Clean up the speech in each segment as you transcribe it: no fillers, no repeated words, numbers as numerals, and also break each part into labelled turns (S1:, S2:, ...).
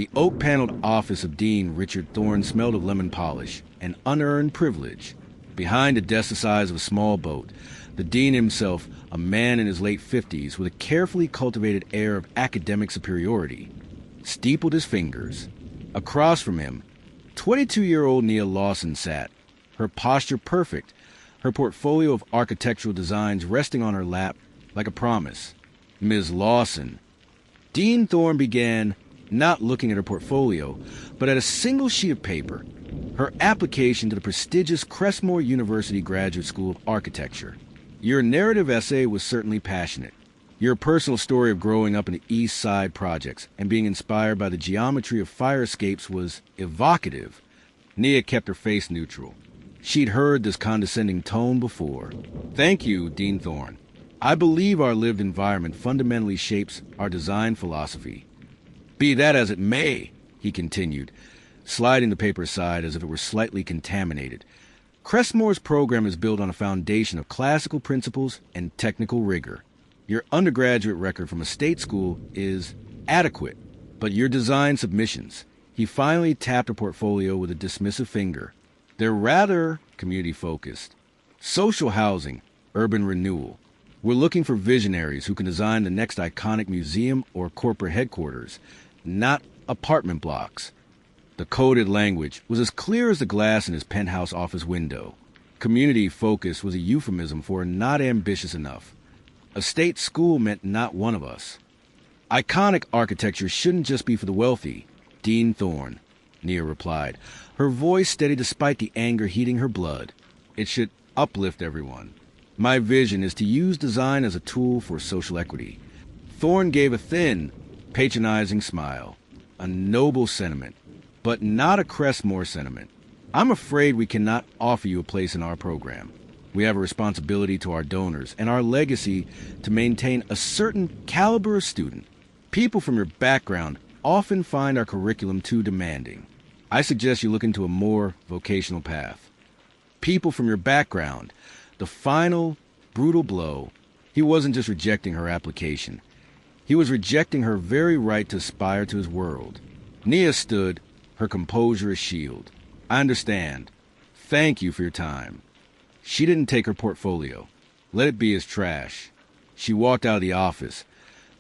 S1: The oak-paneled office of Dean Richard Thorne smelled of lemon polish and unearned privilege. Behind a desk the size of a small boat, the dean himself, a man in his late 50s with a carefully cultivated air of academic superiority, steepled his fingers. Across from him, 22-year-old Nia Lawson sat, her posture perfect, her portfolio of architectural designs resting on her lap like a promise. Ms. Lawson. Dean Thorne began, not looking at her portfolio, but at a single sheet of paper, her application to the prestigious Crestmore University Graduate School of Architecture. Your narrative essay was certainly passionate. Your personal story of growing up in the East Side projects and being inspired by the geometry of fire escapes was evocative. Nia kept her face neutral. She'd heard this condescending tone before. Thank you, Dean Thorne. I believe our lived environment fundamentally shapes our design philosophy. Be that as it may, he continued, sliding the paper aside as if it were slightly contaminated. Crestmore's program is built on a foundation of classical principles and technical rigor. Your undergraduate record from a state school is adequate, but your design submissions, he finally tapped her portfolio with a dismissive finger. They're rather community-focused. Social housing, urban renewal. We're looking for visionaries who can design the next iconic museum or corporate headquarters, not apartment blocks. The coded language was as clear as the glass in his penthouse office window. Community focus was a euphemism for not ambitious enough. A state school meant not one of us. Iconic architecture shouldn't just be for the wealthy, Dean Thorne, Nia replied, her voice steady despite the anger heating her blood. It should uplift everyone. My vision is to use design as a tool for social equity. Thorne gave a thin, patronizing smile. A noble sentiment, but not a Crestmore sentiment. I'm afraid we cannot offer you a place in our program. We have a responsibility to our donors and our legacy to maintain a certain caliber of student. People from your background often find our curriculum too demanding. I suggest you look into a more vocational path. People from your background, the final, brutal blow. He wasn't just rejecting her application. He was rejecting her very right to aspire to his world. Nia stood, her composure a shield. I understand. Thank you for your time. She didn't take her portfolio. Let it be as trash. She walked out of the office,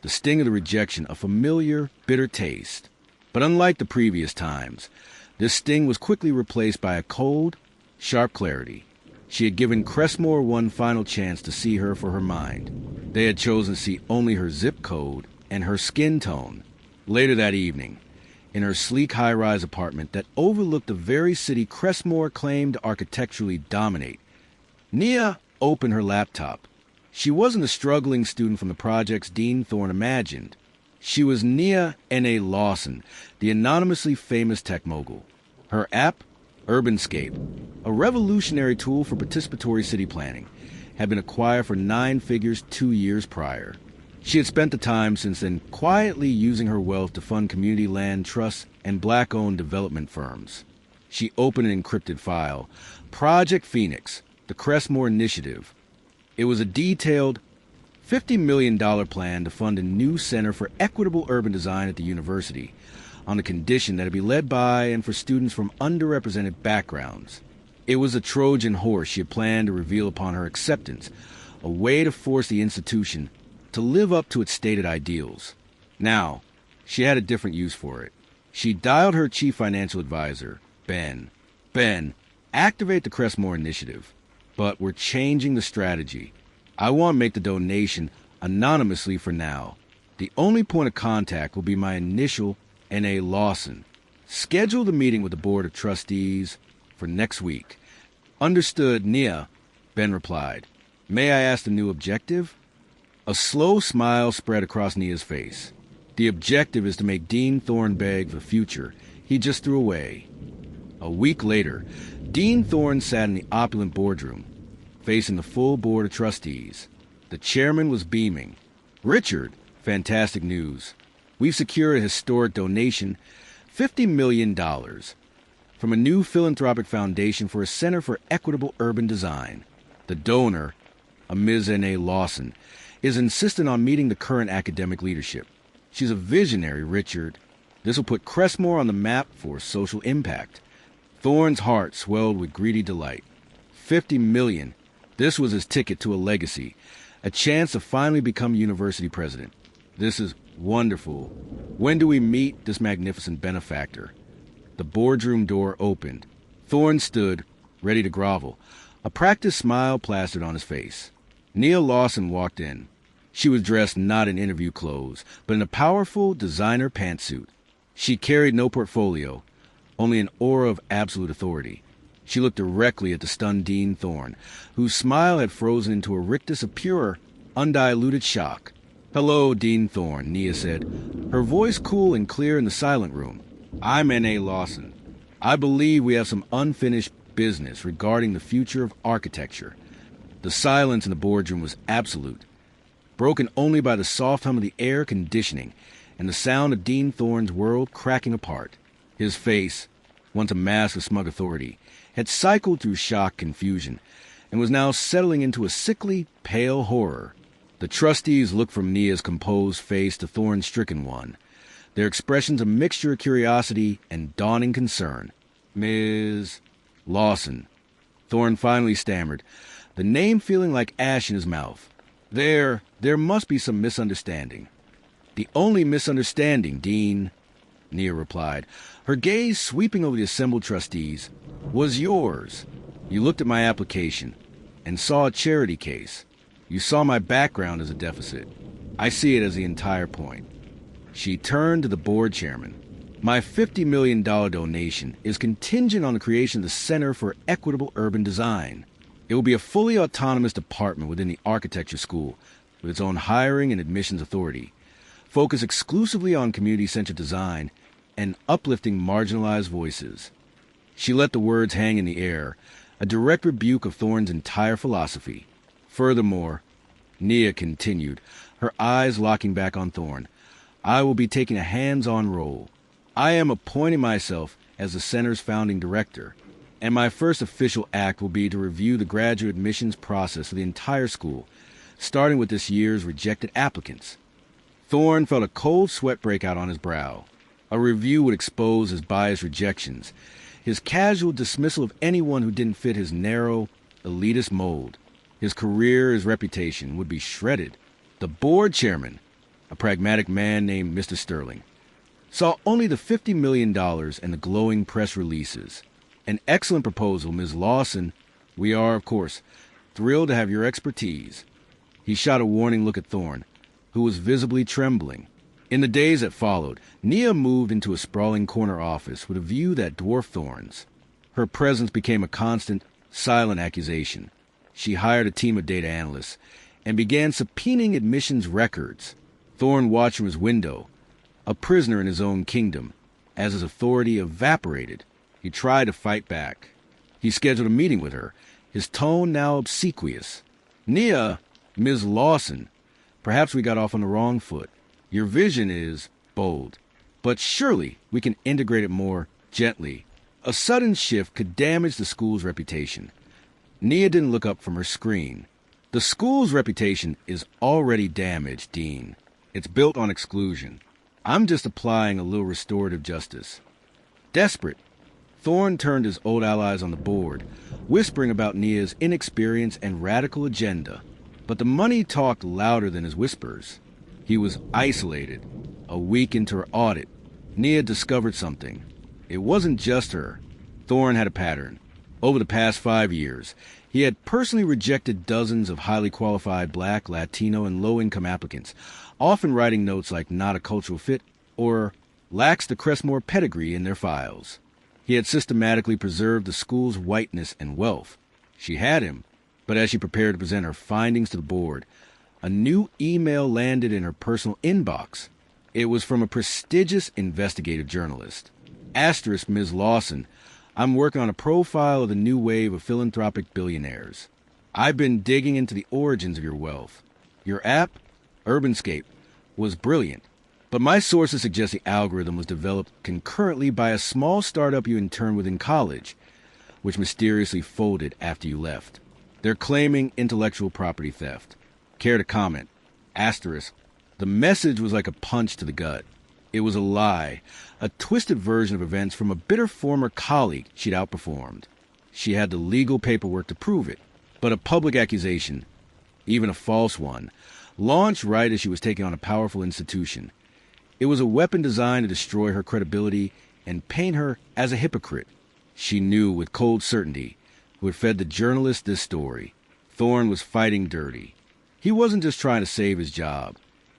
S1: the sting of the rejection a familiar, bitter taste. But unlike the previous times, this sting was quickly replaced by a cold, sharp clarity. She had given Crestmore one final chance to see her for her mind. They had chosen to see only her zip code and her skin tone. Later that evening, in her sleek high-rise apartment that overlooked the very city Crestmore claimed to architecturally dominate, Nia opened her laptop. She wasn't the struggling student from the projects Dean Thorne imagined. She was Nia Lawson, the anonymously famous tech mogul. Her app, Urbanscape, a revolutionary tool for participatory city planning, had been acquired for 9 figures 2 years prior. She had spent the time since then quietly using her wealth to fund community land trusts and black-owned development firms. She opened an encrypted file, Project Phoenix, the Crestmore Initiative. It was a detailed $50 million plan to fund a new center for equitable urban design at the university, on the condition that it be led by and for students from underrepresented backgrounds. It was a Trojan horse she had planned to reveal upon her acceptance, a way to force the institution to live up to its stated ideals. Now, she had a different use for it. She dialed her chief financial advisor, Ben. Ben, activate the Crestmore Initiative. But we're changing the strategy. I want to make the donation anonymously for now. The only point of contact will be my initial Nia Lawson. Schedule the meeting with the Board of Trustees for next week. Understood, Nia, Ben replied. May I ask the new objective? A slow smile spread across Nia's face. The objective is to make Dean Thorne beg for the future he just threw away. A week later, Dean Thorne sat in the opulent boardroom, facing the full Board of Trustees. The chairman was beaming. Richard, fantastic news. We've secured a historic donation, $50 million, from a new philanthropic foundation for a Center for Equitable Urban Design. The donor, a Ms. Nia Lawson, is insistent on meeting the current academic leadership. She's a visionary, Richard. This will put Crestmore on the map for social impact. Thorne's heart swelled with greedy delight. 50 million. This was his ticket to a legacy, a chance to finally become university president. This is wonderful. When do we meet this magnificent benefactor? The boardroom door opened. Thorne stood, ready to grovel. A practiced smile plastered on his face. Nia Lawson walked in. She was dressed not in interview clothes, but in a powerful designer pantsuit. She carried no portfolio, only an aura of absolute authority. She looked directly at the stunned Dean Thorne, whose smile had frozen into a rictus of pure, undiluted shock. "Hello, Dean Thorne," Nia said, her voice cool and clear in the silent room. "I'm Nia Lawson. I believe we have some unfinished business regarding the future of architecture." The silence in the boardroom was absolute, broken only by the soft hum of the air conditioning and the sound of Dean Thorne's world cracking apart. His face, once a mask of smug authority, had cycled through shock confusion and was now settling into a sickly, pale horror. The trustees looked from Nia's composed face to Thorne's stricken one, their expressions a mixture of curiosity and dawning concern. "Ms. Lawson," Thorne finally stammered, the name feeling like ash in his mouth. There must be some misunderstanding." "The only misunderstanding, Dean," Nia replied, her gaze sweeping over the assembled trustees, "was yours. You looked at my application and saw a charity case. You saw my background as a deficit. I see it as the entire point." She turned to the board chairman. "My $50 million donation is contingent on the creation of the Center for Equitable Urban Design. It will be a fully autonomous department within the architecture school with its own hiring and admissions authority, focused exclusively on community-centered design and uplifting marginalized voices." She let the words hang in the air, a direct rebuke of Thorne's entire philosophy. "Furthermore," Nia continued, her eyes locking back on Thorne, "I will be taking a hands-on role. I am appointing myself as the center's founding director, and my first official act will be to review the graduate admissions process for the entire school, starting with this year's rejected applicants." Thorne felt a cold sweat break out on his brow. A review would expose his biased rejections, his casual dismissal of anyone who didn't fit his narrow, elitist mold. His career, his reputation would be shredded. The board chairman, a pragmatic man named Mr. Sterling, saw only the $50 million and the glowing press releases. "An excellent proposal, Ms. Lawson. We are, of course, thrilled to have your expertise." He shot a warning look at Thorne, who was visibly trembling. In the days that followed, Nia moved into a sprawling corner office with a view that dwarfed Thorne's. Her presence became a constant, silent accusation. She hired a team of data analysts and began subpoenaing admissions records. Thorne watched from his window, a prisoner in his own kingdom, as his authority evaporated. He tried to fight back. He scheduled a meeting with her, his tone now obsequious. "Nia, Ms. Lawson, perhaps we got off on the wrong foot. Your vision is bold, but surely we can integrate it more gently. A sudden shift could damage the school's reputation." Nia didn't look up from her screen. "The school's reputation is already damaged, Dean. It's built on exclusion. I'm just applying a little restorative justice." Desperate, Thorne turned his old allies on the board, whispering about Nia's inexperience and radical agenda. But the money talked louder than his whispers. He was isolated. A week into her audit, Nia discovered something. It wasn't just her. Thorne had a pattern. Over the past 5 years, he had personally rejected dozens of highly qualified Black, Latino, and low-income applicants, often writing notes like "not a cultural fit" or "lacks the Crestmore pedigree" in their files. He had systematically preserved the school's whiteness and wealth. She had him, but as she prepared to present her findings to the board, a new email landed in her personal inbox. It was from a prestigious investigative journalist. "Asterisk, Ms. Lawson, I'm working on a profile of the new wave of philanthropic billionaires. I've been digging into the origins of your wealth. Your app, Urbanscape, was brilliant, but my sources suggest the algorithm was developed concurrently by a small startup you interned with in college, which mysteriously folded after you left. They're claiming intellectual property theft. Care to comment?" Asterisk. The message was like a punch to the gut. It was a lie, a twisted version of events from a bitter former colleague she'd outperformed. She had the legal paperwork to prove it, but a public accusation, even a false one, launched right as she was taking on a powerful institution. It was a weapon designed to destroy her credibility and paint her as a hypocrite. She knew with cold certainty who had fed the journalist this story. Thorne was fighting dirty. He wasn't just trying to save his job.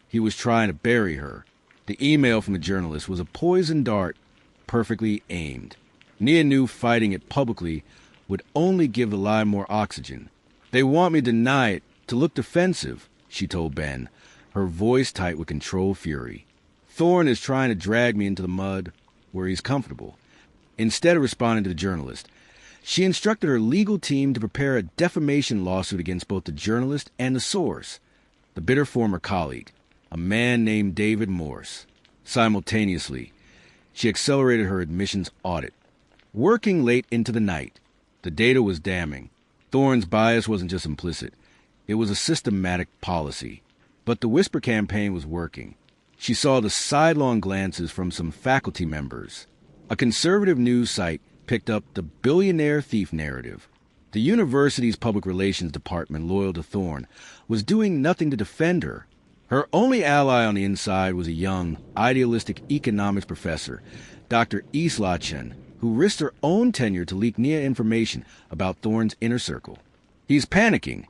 S1: He was trying to bury her. The email from the journalist was a poisoned dart, perfectly aimed. Nia knew fighting it publicly would only give the lie more oxygen. "They want me to deny it, to look defensive," she told Ben, her voice tight with controlled fury. "Thorne is trying to drag me into the mud where he's comfortable." Instead of responding to the journalist, she instructed her legal team to prepare a defamation lawsuit against both the journalist and the source, the bitter former colleague, a man named David Morse. Simultaneously, she accelerated her admissions audit. Working late into the night, the data was damning. Thorne's bias wasn't just implicit. It was a systematic policy. But the whisper campaign was working. She saw the sidelong glances from some faculty members. A conservative news site picked up the Billionaire thief narrative. The university's public relations department, loyal to Thorne, was doing nothing to defend her. Her only ally on the inside was a young, idealistic economics professor, Dr. Lawson, who risked her own tenure to leak Nia information about Thorne's inner circle. "He's panicking,"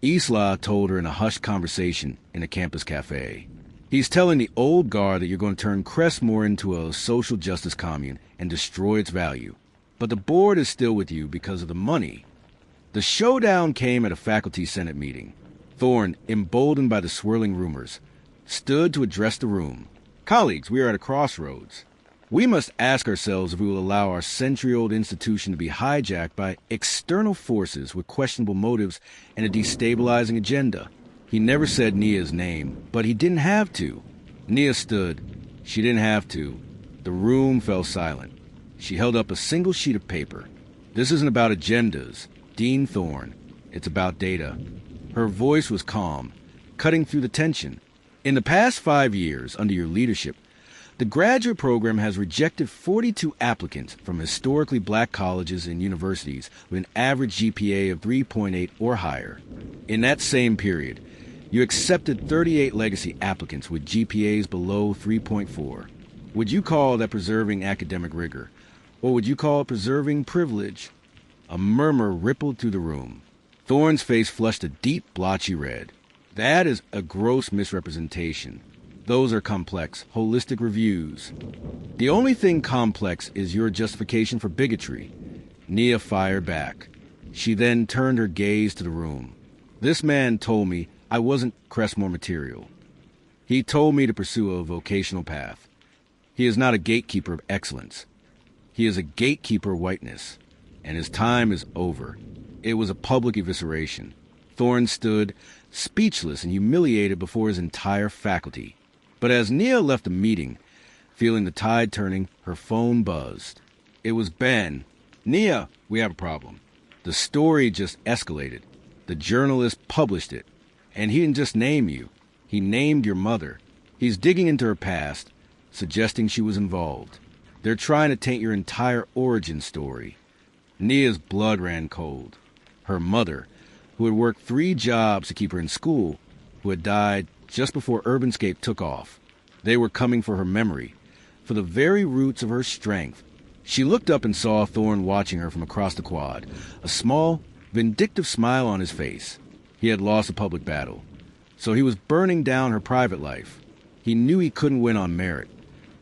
S1: Isla told her in a hushed conversation in a campus cafe. "He's telling the old guard that you're going to turn Crestmore into a social justice commune and destroy its value. But the board is still with you because of the money." The showdown came at a faculty senate meeting. Thorne, emboldened by the swirling rumors, stood to address the room. "Colleagues, we are at a crossroads. We must ask ourselves if we will allow our century-old institution to be hijacked by external forces with questionable motives and a destabilizing agenda." He never said Nia's name, but he didn't have to. Nia stood. She didn't have to. The room fell silent. She held up a single sheet of paper. "This isn't about agendas, Dean Thorne. It's about data." Her voice was calm, cutting through the tension. "In the past 5 years, under your leadership, the graduate program has rejected 42 applicants from historically black colleges and universities with an average GPA of 3.8 or higher. In that same period, you accepted 38 legacy applicants with GPAs below 3.4. Would you call that preserving academic rigor? Or would you call it preserving privilege?" A murmur rippled through the room. Thorne's face flushed a deep, blotchy red. "That is a gross misrepresentation. Those are complex, holistic reviews. The only thing complex is your justification for bigotry." Nia fired back. She then turned her gaze to the room. "This man told me I wasn't Crestmore material. He told me to pursue a vocational path. He is not a gatekeeper of excellence. He is a gatekeeper of whiteness. And his time is over." It was a public evisceration. Thorne stood, speechless and humiliated before his entire faculty. But as Nia left the meeting, feeling the tide turning, her phone buzzed. It was Ben. "Nia, we have a problem." The story just escalated. The journalist published it. And he didn't just name you. He named your mother. He's digging into her past, suggesting she was involved. They're trying to taint your entire origin story. Nia's blood ran cold. Her mother, who had worked 3 jobs to keep her in school, who had died just before Urbanscape took off. They were coming for her memory, for the very roots of her strength. She looked up and saw Thorne watching her from across the quad, a small, vindictive smile on his face. He had lost a public battle, so he was burning down her private life. He knew he couldn't win on merit,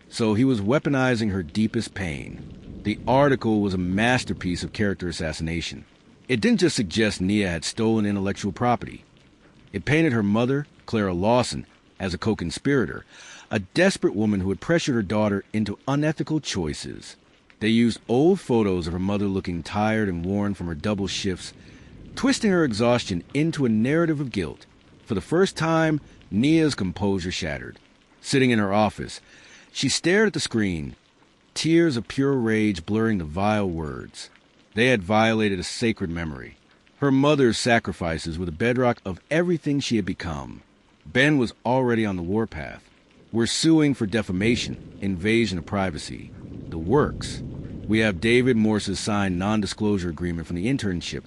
S1: so he was weaponizing her deepest pain. The article was a masterpiece of character assassination. It didn't just suggest Nia had stolen intellectual property. It painted her mother, Clara Lawson, as a co-conspirator, a desperate woman who had pressured her daughter into unethical choices. They used old photos of her mother looking tired and worn from her double shifts, twisting her exhaustion into a narrative of guilt. For the first time, Nia's composure shattered. Sitting in her office, she stared at the screen, tears of pure rage blurring the vile words. They had violated a sacred memory. Her mother's sacrifices were the bedrock of everything she had become. Ben was already on the warpath. We're suing for defamation, invasion of privacy, the works. We have David Morse's signed non-disclosure agreement from the internship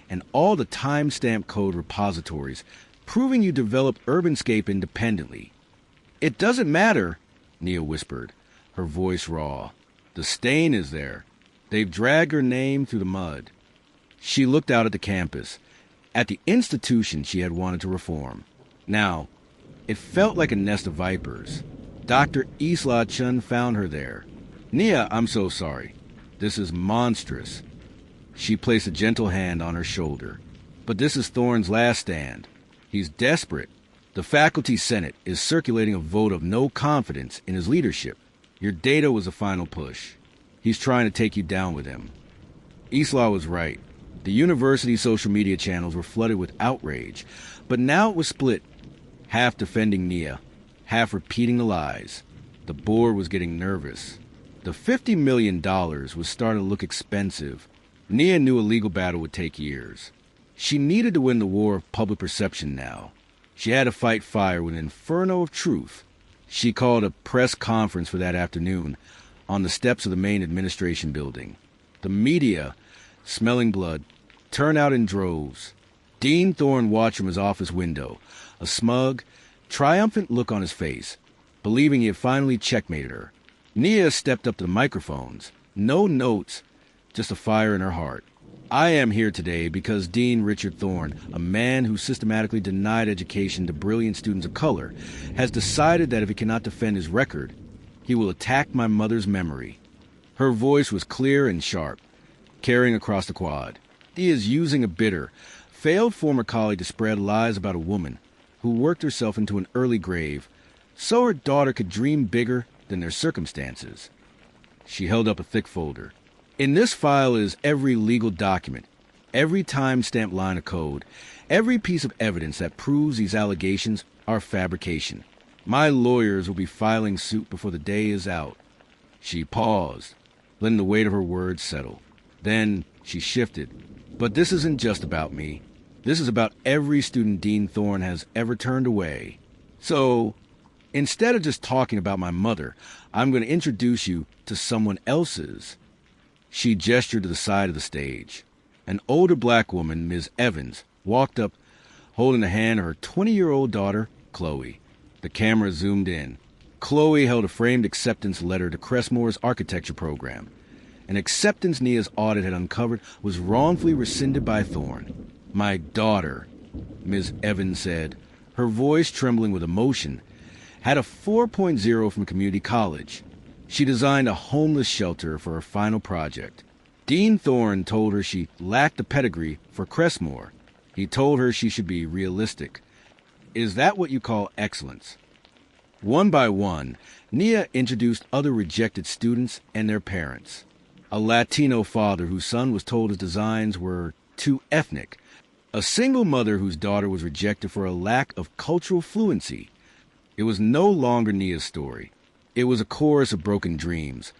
S1: and all the timestamp code repositories proving you developed Urbanscape independently. It doesn't matter, Nia whispered, her voice raw. The stain is there. They've dragged her name through the mud. She looked out at the campus, at the institution she had wanted to reform. Now, it felt like a nest of vipers. Dr. Isla Chun found her there. Nia, I'm so sorry. This is monstrous. She placed a gentle hand on her shoulder. But this is Thorne's last stand. He's desperate. The faculty senate is circulating a vote of no confidence in his leadership. Your data was a final push. He's trying to take you down with him. Isla was right. The university's social media channels were flooded with outrage, but now it was split, half defending Nia, half repeating the lies. The board was getting nervous. The $50 million was starting to look expensive. Nia knew a legal battle would take years. She needed to win the war of public perception now. She had to fight fire with an inferno of truth. She called a press conference for that afternoon on the steps of the main administration building. The media, smelling blood, turned out in droves. Dean Thorne watched from his office window, a smug, triumphant look on his face, believing he had finally checkmated her. Nia stepped up to the microphones. No notes, just a fire in her heart. I am here today because Dean Richard Thorne, a man who systematically denied education to brilliant students of color, has decided that if he cannot defend his record, he will attack my mother's memory. Her voice was clear and sharp, carrying across the quad. He is using a bitter, failed former colleague to spread lies about a woman who worked herself into an early grave so her daughter could dream bigger than their circumstances. She held up a thick folder. In this file is every legal document, every time-stamped line of code, every piece of evidence that proves these allegations are fabrication. My lawyers will be filing suit before the day is out. She paused, letting the weight of her words settle. Then she shifted. But this isn't just about me. This is about every student Dean Thorne has ever turned away. So, instead of just talking about my mother, I'm going to introduce you to someone else's. She gestured to the side of the stage. An older black woman, Ms. Evans, walked up, holding the hand of her 20-year-old daughter, Chloe. The camera zoomed in. Chloe held a framed acceptance letter to Crestmore's architecture program. An acceptance Nia's audit had uncovered was wrongfully rescinded by Thorne. My daughter, Ms. Evans said, her voice trembling with emotion, had a 4.0 from community college. She designed a homeless shelter for her final project. Dean Thorne told her she lacked a pedigree for Crestmore. He told her she should be realistic. Is that what you call excellence? One by one, Nia introduced other rejected students and their parents. A Latino father whose son was told his designs were too ethnic. A single mother whose daughter was rejected for a lack of cultural fluency. It was no longer Nia's story. It was a chorus of broken dreams,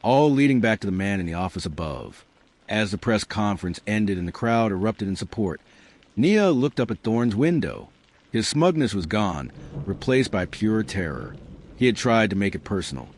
S1: all leading back to the man in the office above. As the press conference ended and the crowd erupted in support, Nia looked up at Thorne's window. His smugness was gone, replaced by pure terror. He had tried to make it personal,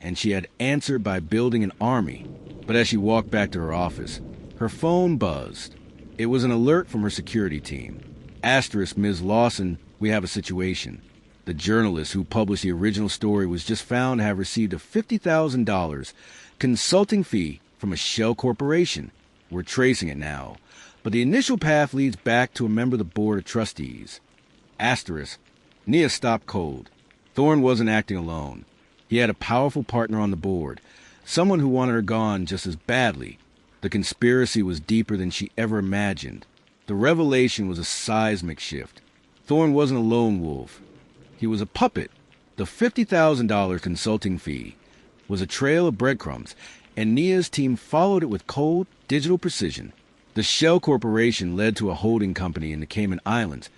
S1: and she had answered by building an army. But as she walked back to her office, her phone buzzed. It was an alert from her security team. Asterisk, Ms. Lawson, we have a situation. The journalist who published the original story was just found to have received a $50,000 consulting fee from a shell corporation. We're tracing it now, but the initial path leads back to a member of the board of trustees. Asterisk. Nia stopped cold. Thorne wasn't acting alone. He had a powerful partner on the board, someone who wanted her gone just as badly. The conspiracy was deeper than she ever imagined. The revelation was a seismic shift. Thorne wasn't a lone wolf. He was a puppet. The $50,000 consulting fee was a trail of breadcrumbs, and Nia's team followed it with cold, digital precision. The shell corporation led to a holding company in the Cayman Islands,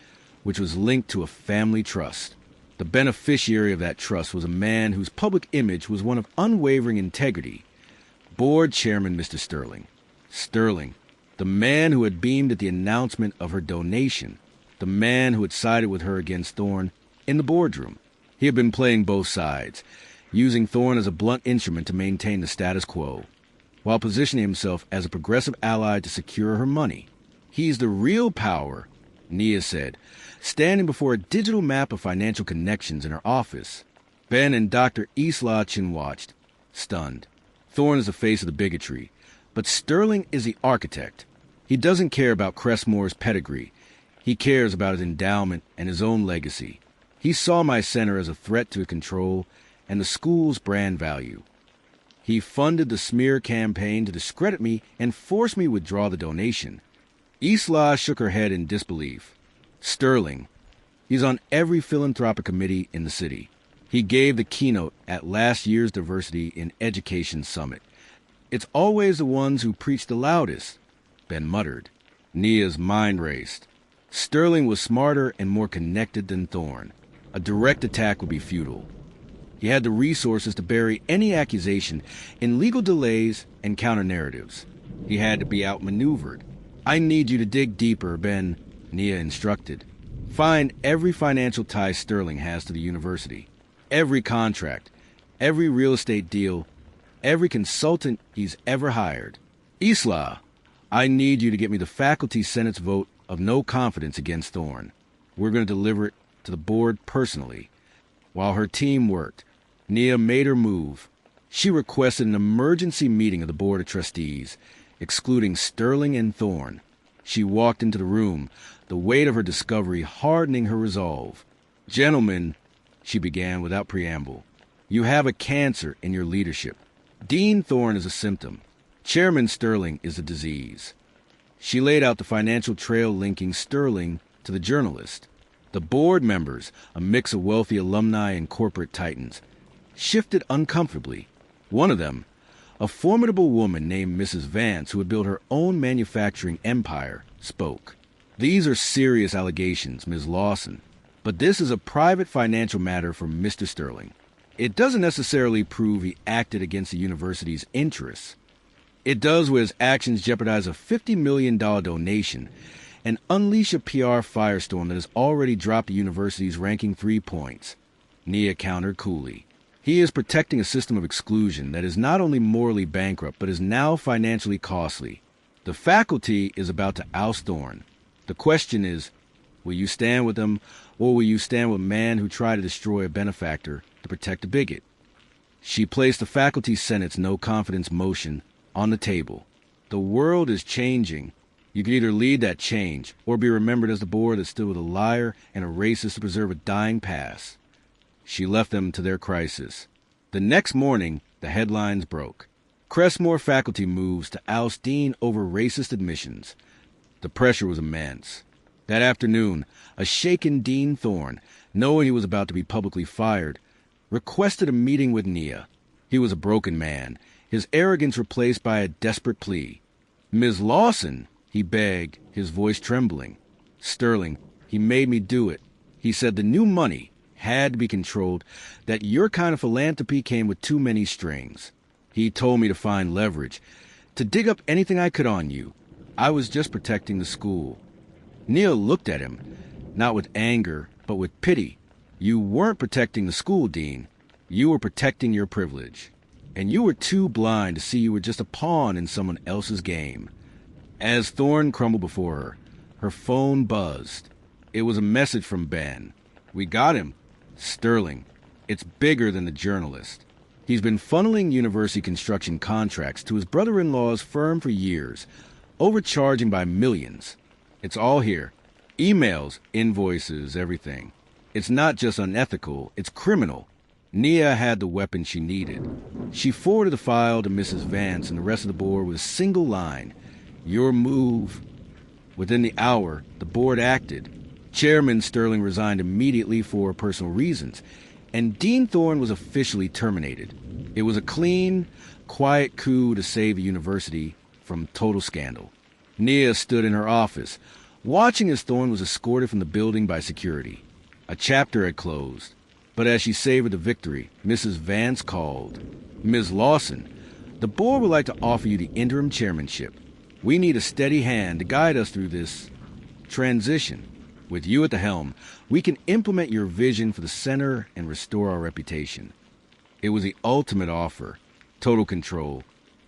S1: which was linked to a family trust. The beneficiary of that trust was a man whose public image was one of unwavering integrity. Board chairman Mr. Sterling. Sterling, the man who had beamed at the announcement of her donation, the man who had sided with her against Thorne in the boardroom. He had been playing both sides, using Thorne as a blunt instrument to maintain the status quo, while positioning himself as a progressive ally to secure her money. He's the real power, Nia said, standing before a digital map of financial connections in her office. Ben and Dr. Isla watched, stunned. Thorne is the face of the bigotry, but Sterling is the architect. He doesn't care about Crestmore's pedigree. He cares about his endowment and his own legacy. He saw my center as a threat to control and the school's brand value. He funded the smear campaign to discredit me and force me to withdraw the donation. Isla shook her head in disbelief. Sterling. He's on every philanthropic committee in the city. He gave the keynote at last year's Diversity in Education Summit. It's always the ones who preach the loudest, Ben muttered. Nia's mind raced. Sterling was smarter and more connected than Thorne. A direct attack would be futile. He had the resources to bury any accusation in legal delays and counter-narratives. He had to be outmaneuvered. I need you to dig deeper, Ben, Nia instructed. Find every financial tie Sterling has to the university. Every contract, every real estate deal, every consultant he's ever hired. Isla, I need you to get me the faculty senate's vote of no confidence against Thorne. We're going to deliver it to the board personally. While her team worked, Nia made her move. She requested an emergency meeting of the Board of Trustees, excluding Sterling and Thorne. She walked into the room, the weight of her discovery hardening her resolve. Gentlemen, she began without preamble, you have a cancer in your leadership. Dean Thorne is a symptom. Chairman Sterling is a disease. She laid out the financial trail linking Sterling to the journalist. The board members, a mix of wealthy alumni and corporate titans, shifted uncomfortably. One of them, a formidable woman named Mrs. Vance, who had built her own manufacturing empire, spoke. These are serious allegations, Ms. Lawson, but this is a private financial matter for Mr. Sterling. It doesn't necessarily prove he acted against the university's interests. It does where his actions jeopardize a $50 million donation and unleash a PR firestorm that has already dropped the university's ranking 3 points. Nia countered coolly. He is protecting a system of exclusion that is not only morally bankrupt, but is now financially costly. The faculty is about to oust Thorne. The question is, will you stand with them, or will you stand with a man who tried to destroy a benefactor to protect a bigot? She placed the faculty senate's no-confidence motion on the table. The world is changing. You can either lead that change, or be remembered as the board that stood with a liar and a racist to preserve a dying past. She left them to their crisis. The next morning, the headlines broke. Crestmore faculty moves to oust dean over racist admissions. The pressure was immense. That afternoon, a shaken Dean Thorne, knowing he was about to be publicly fired, requested a meeting with Nia. He was a broken man, his arrogance replaced by a desperate plea. Ms. Lawson, he begged, his voice trembling. Sterling, he made me do it. He said the new money had to be controlled, that your kind of philanthropy came with too many strings. He told me to find leverage, to dig up anything I could on you. I was just protecting the school. Nia looked at him, not with anger, but with pity. You weren't protecting the school, Dean. You were protecting your privilege. And you were too blind to see you were just a pawn in someone else's game. As Thorne crumbled before her, her phone buzzed. It was a message from Ben. We got him. Sterling. It's bigger than the journalist. He's been funneling university construction contracts to his brother-in-law's firm for years, overcharging by millions. It's all here. Emails, invoices, everything. It's not just unethical, it's criminal. Nia had the weapon she needed. She forwarded the file to Mrs. Vance and the rest of the board with a single line. Your move. Within the hour, the board acted. Chairman Sterling resigned immediately for personal reasons, and Dean Thorne was officially terminated. It was a clean, quiet coup to save the university from total scandal. Nia stood in her office, watching as Thorne was escorted from the building by security. A chapter had closed, but as she savored the victory, Mrs. Vance called. Ms. Lawson, the board would like to offer you the interim chairmanship. We need a steady hand to guide us through this transition. With you at the helm, we can implement your vision for the center and restore our reputation. It was the ultimate offer, total control,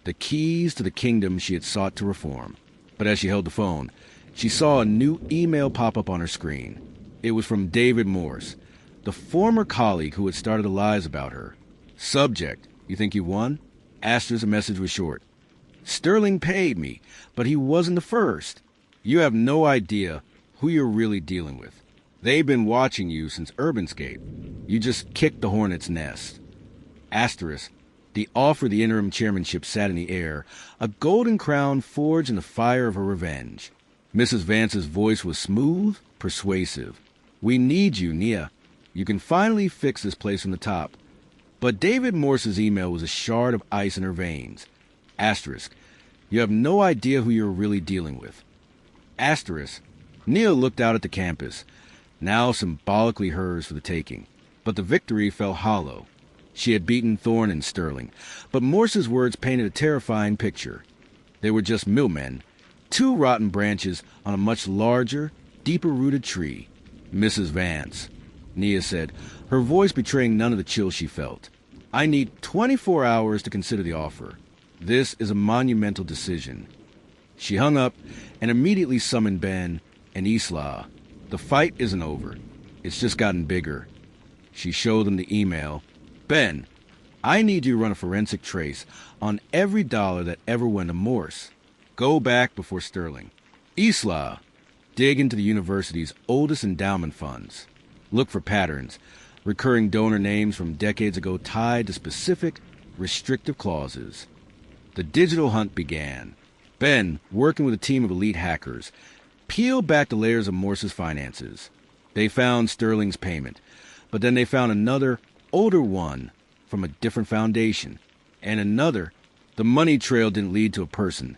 S1: the keys to the kingdom she had sought to reform. But as she held the phone, she saw a new email pop up on her screen. It was from David Morse, the former colleague who had started the lies about her. Subject, you think you won? The message was short. Sterling paid me, but he wasn't the first. You have no idea who you're really dealing with. They've been watching you since Urbanscape. You just kicked the hornet's nest. Asterisk, the offer of the interim chairmanship sat in the air, a golden crown forged in the fire of her revenge. Mrs. Vance's voice was smooth, persuasive. We need you, Nia. You can finally fix this place from the top. But David Morse's email was a shard of ice in her veins. Asterisk, you have no idea who you're really dealing with. Asterisk, Nia looked out at the campus, now symbolically hers for the taking. But the victory fell hollow. She had beaten Thorne and Sterling, but Morse's words painted a terrifying picture. They were just millmen, two rotten branches on a much larger, deeper-rooted tree. Mrs. Vance, Nia said, her voice betraying none of the chill she felt. I need 24 hours to consider the offer. This is a monumental decision. She hung up and immediately summoned Ben and Isla. The fight isn't over. It's just gotten bigger. She showed them the email. Ben, I need you to run a forensic trace on every dollar that ever went to Morse. Go back before Sterling. Isla, dig into the university's oldest endowment funds. Look for patterns, recurring donor names from decades ago tied to specific, restrictive clauses. The digital hunt began. Ben, working with a team of elite hackers, peeled back the layers of Morse's finances. They found Sterling's payment, but then they found another, older one from a different foundation, and another. The money trail didn't lead to a person,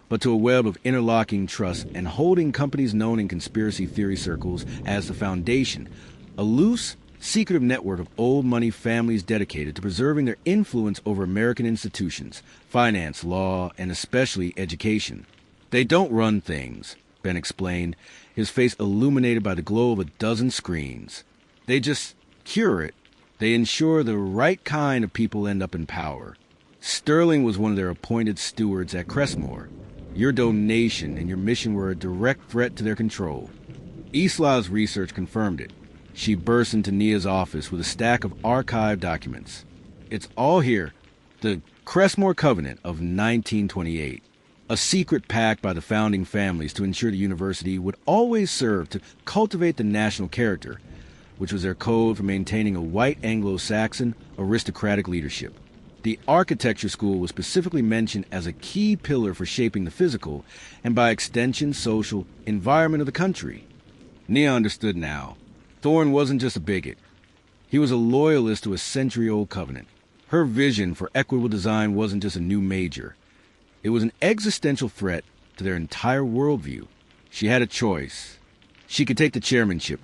S1: but to a web of interlocking trusts and holding companies known in conspiracy theory circles as the Foundation, a loose, secretive network of old money families dedicated to preserving their influence over American institutions, finance, law, and especially education. They don't run things, Ben explained, his face illuminated by the glow of a dozen screens. They just cure it. They ensure the right kind of people end up in power. Sterling was one of their appointed stewards at Crestmore. Your donation and your mission were a direct threat to their control. Isla's research confirmed it. She burst into Nia's office with a stack of archived documents. It's all here. The Crestmore Covenant of 1928. A secret pact by the founding families to ensure the university would always serve to cultivate the national character, which was their code for maintaining a white Anglo-Saxon aristocratic leadership. The architecture school was specifically mentioned as a key pillar for shaping the physical, and by extension, social, environment of the country. Nia understood now. Thorne wasn't just a bigot. He was a loyalist to a century-old covenant. Her vision for equitable design wasn't just a new major. It was an existential threat to their entire worldview. She had a choice. She could take the chairmanship,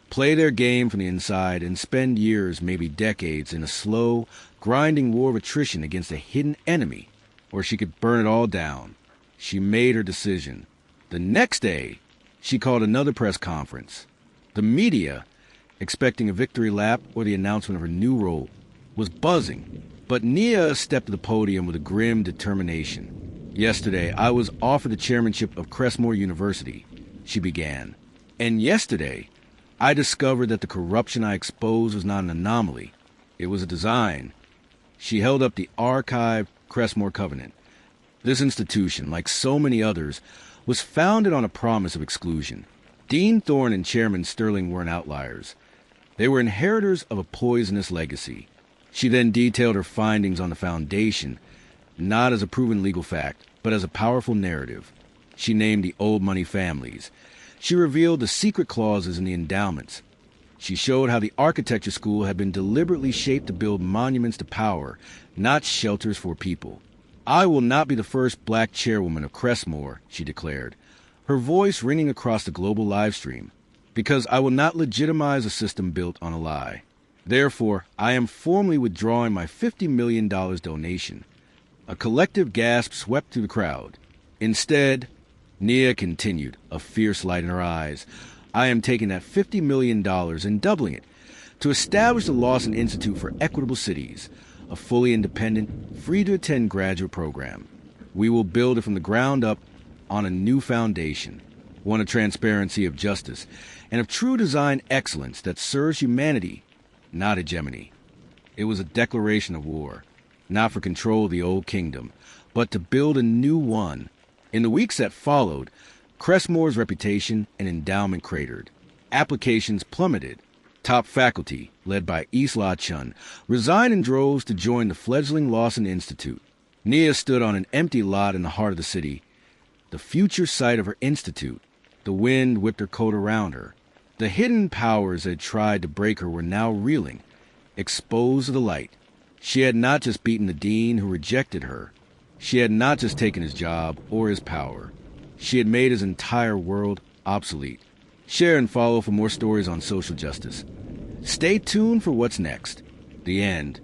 S1: play their game from the inside, and spend years, maybe decades, in a slow, grinding war of attrition against a hidden enemy, or she could burn it all down. She made her decision. The next day, she called another press conference. The media, expecting a victory lap or the announcement of her new role, was buzzing. But Nia stepped to the podium with a grim determination. Yesterday, I was offered the chairmanship of Crestmore University, she began. And yesterday, I discovered that the corruption I exposed was not an anomaly. It was a design. She held up the archived Crestmore Covenant. This institution, like so many others, was founded on a promise of exclusion. Dean Thorne and Chairman Sterling weren't outliers. They were inheritors of a poisonous legacy. She then detailed her findings on the Foundation, not as a proven legal fact, but as a powerful narrative. She named the old money families. She revealed the secret clauses in the endowments. She showed how the architecture school had been deliberately shaped to build monuments to power, not shelters for people. I will not be the first black chairwoman of Crestmore, she declared, her voice ringing across the global live stream, because I will not legitimize a system built on a lie. Therefore, I am formally withdrawing my $50 million donation. A collective gasp swept through the crowd. Instead, Nia continued, a fierce light in her eyes, I am taking that $50 million and doubling it to establish the Lawson Institute for Equitable Cities, a fully independent, free-to-attend graduate program. We will build it from the ground up on a new foundation, one of transparency, of justice, and of true design excellence that serves humanity, not hegemony. It was a declaration of war, not for control of the old kingdom, but to build a new one. In the weeks that followed, Crestmore's reputation and endowment cratered. Applications plummeted. Top faculty, led by Isla Chun, resigned in droves to join the fledgling Lawson Institute. Nia stood on an empty lot in the heart of the city, the future site of her institute. The wind whipped her coat around her. The hidden powers that had tried to break her were now reeling, exposed to the light. She had not just beaten the dean who rejected her. She had not just taken his job or his power. She had made his entire world obsolete. Share and follow for more stories on social justice. Stay tuned for what's next. The end.